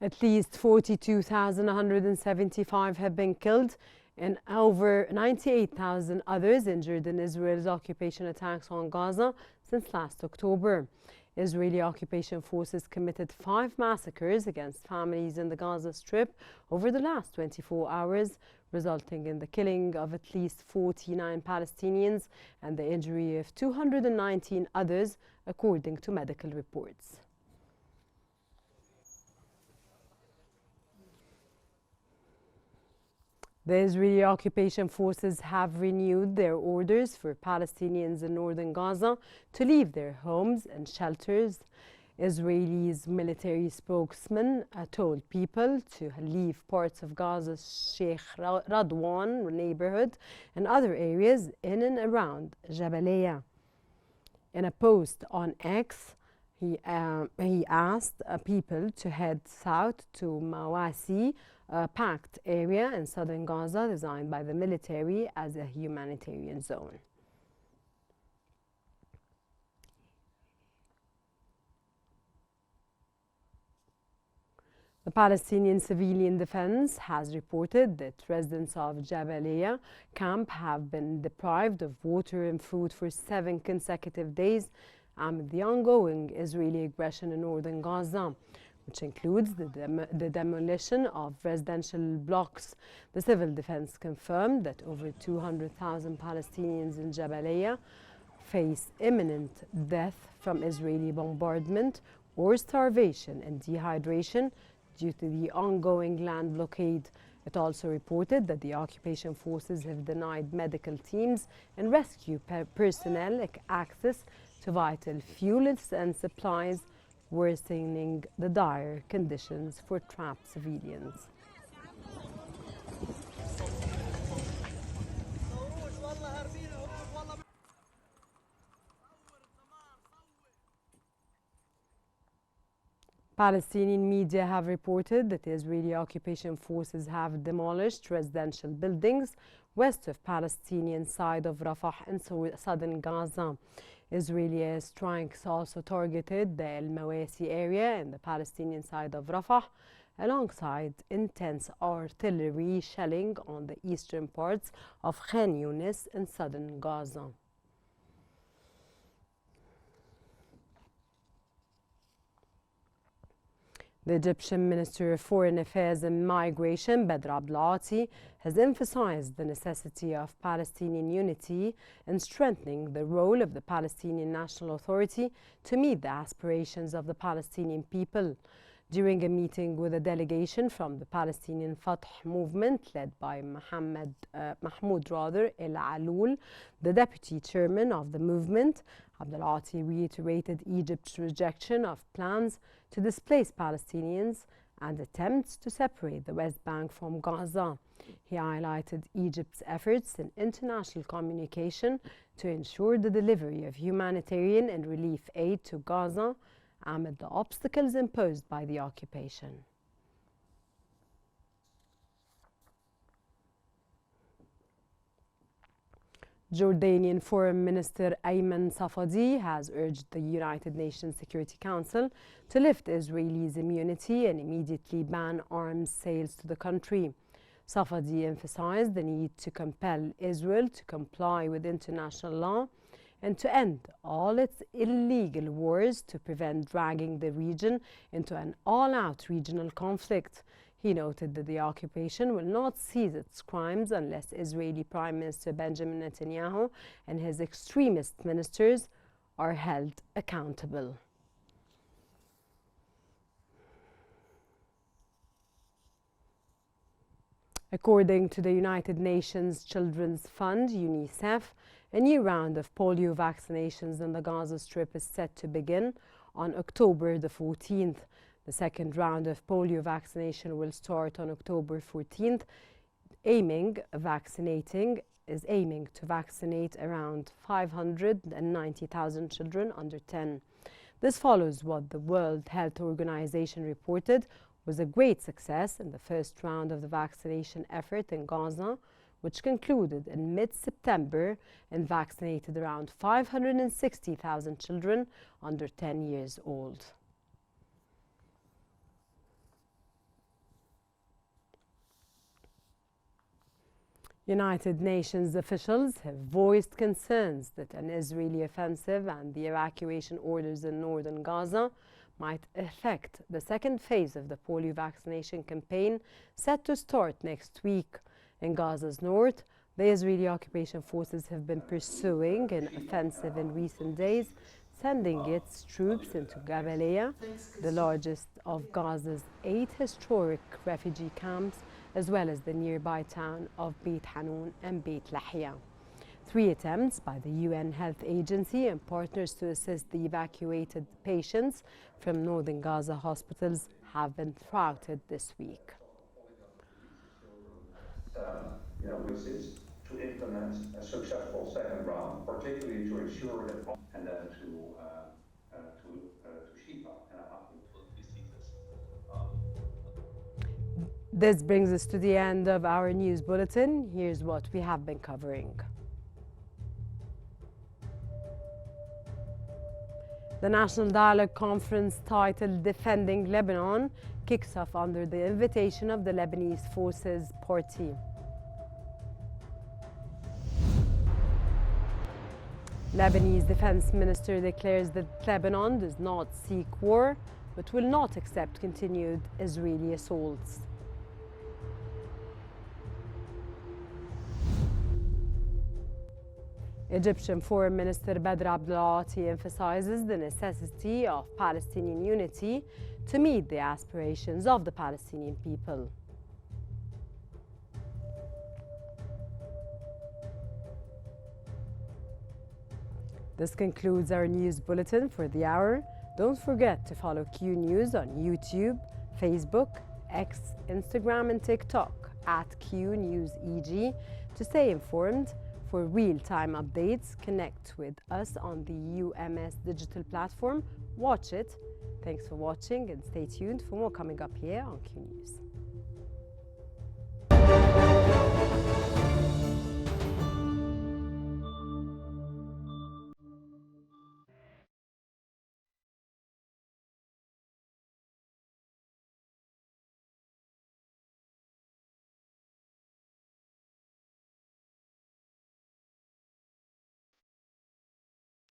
At least 42,175 have been killed and over 98,000 others injured in Israel's occupation attacks on Gaza since last October. Israeli occupation forces committed 5 massacres against families in the Gaza Strip over the last 24 hours, resulting in the killing of at least 49 Palestinians and the injury of 219 others, according to medical reports. The Israeli occupation forces have renewed their orders for Palestinians in northern Gaza to leave their homes and shelters. Israel's military spokesman told people to leave parts of Gaza's Sheikh Radwan neighborhood and other areas in and around Jabalia. In a post on X, he asked people to head south to Mawasi, a packed area in southern Gaza designed by the military as a humanitarian zone. The Palestinian Civilian Defense has reported that residents of Jabalia camp have been deprived of water and food for 7 consecutive days amid the ongoing Israeli aggression in northern Gaza, which includes the demolition of residential blocks. The civil defense confirmed that over 200,000 Palestinians in Jabalia face imminent death from Israeli bombardment or starvation and dehydration due to the ongoing land blockade. It also reported that the occupation forces have denied medical teams and rescue personnel access to vital fuels and supplies, worsening the dire conditions for trapped civilians. Palestinian media have reported that the Israeli occupation forces have demolished residential buildings west of Palestinian side of Rafah in southern Gaza. Israeli airstrikes also targeted the El Mawasi area in the Palestinian side of Rafah, alongside intense artillery shelling on the eastern parts of Khan Yunis in southern Gaza. The Egyptian Minister of Foreign Affairs and Migration, Badr Abdel-Ati, has emphasized the necessity of Palestinian unity and strengthening the role of the Palestinian National Authority to meet the aspirations of the Palestinian people. During a meeting with a delegation from the Palestinian Fatah movement led by Mahmoud El-Alul, the deputy chairman of the movement, Abdel-Ati reiterated Egypt's rejection of plans to displace Palestinians and attempts to separate the West Bank from Gaza. He highlighted Egypt's efforts in international communication to ensure the delivery of humanitarian and relief aid to Gaza amid the obstacles imposed by the occupation. Jordanian Foreign Minister Ayman Safadi has urged the United Nations Security Council to lift Israelis' immunity and immediately ban arms sales to the country. Safadi emphasized the need to compel Israel to comply with international law and to end all its illegal wars to prevent dragging the region into an all-out regional conflict. He noted that the occupation will not cease its crimes unless Israeli Prime Minister Benjamin Netanyahu and his extremist ministers are held accountable. According to the United Nations Children's Fund, UNICEF, a new round of polio vaccinations in the Gaza Strip is set to begin on October the 14th. The second round of polio vaccination will start on October 14th, aiming to vaccinate around 590,000 children under 10. This follows what the World Health Organization reported was a great success in the first round of the vaccination effort in Gaza, which concluded in mid-September and vaccinated around 560,000 children under 10 years old. United Nations officials have voiced concerns that an Israeli offensive and the evacuation orders in northern Gaza might affect the second phase of the polio vaccination campaign set to start next week. In Gaza's north, the Israeli occupation forces have been pursuing an offensive in recent days, sending its troops into Jabalia, the largest of Gaza's 8 historic refugee camps, as well as the nearby town of Beit Hanun and Beit Lahia. 3 attempts by the UN Health Agency and partners to assist the evacuated patients from northern Gaza hospitals have been thwarted this week. Which is to implement a successful second round, particularly to ensure that, and then to Shifa and diseases. This brings us to the end of our news bulletin. Here's what we have been covering. The National Dialogue Conference titled Defending Lebanon kicks off under the invitation of the Lebanese Forces Party. Lebanese Defense Minister declares that Lebanon does not seek war, but will not accept continued Israeli assaults. Egyptian Foreign Minister Badr Abdulati emphasizes the necessity of Palestinian unity to meet the aspirations of the Palestinian people. This concludes our news bulletin for the hour. Don't forget to follow QNews on YouTube, Facebook, X, Instagram and TikTok at QNewsEG to stay informed. For real-time updates, connect with us on the UMS digital platform. Watch it. Thanks for watching and stay tuned for more coming up here on QNews.